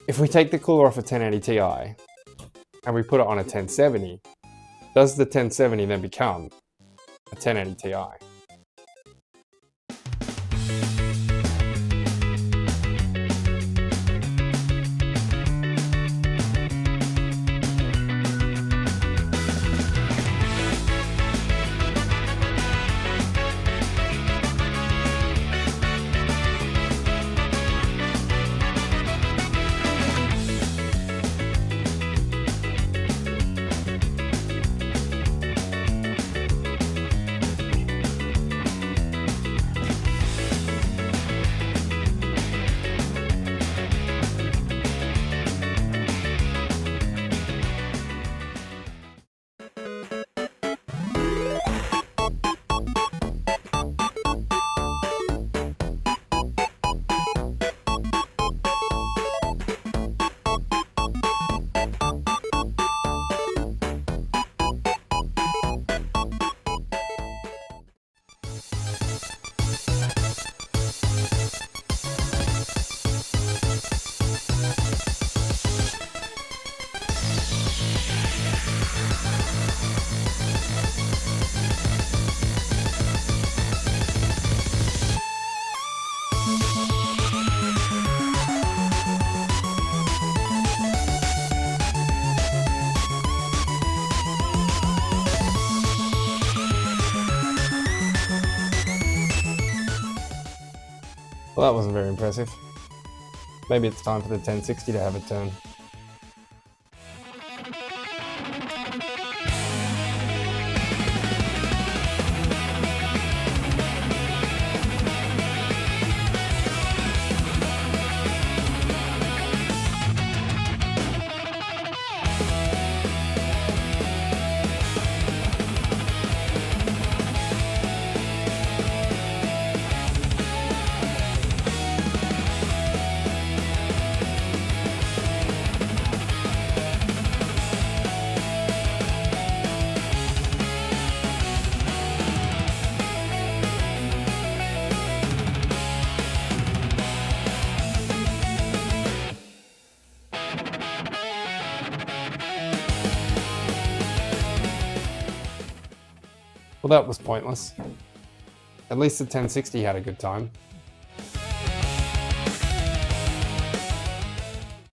If we take the cooler off a 1080 Ti and we put it on a 1070, does the 1070 then become a 1080 Ti? Well, that wasn't very impressive. Maybe it's time for the 1060 to have a turn. Well, that was pointless. At least the 1060 had a good time.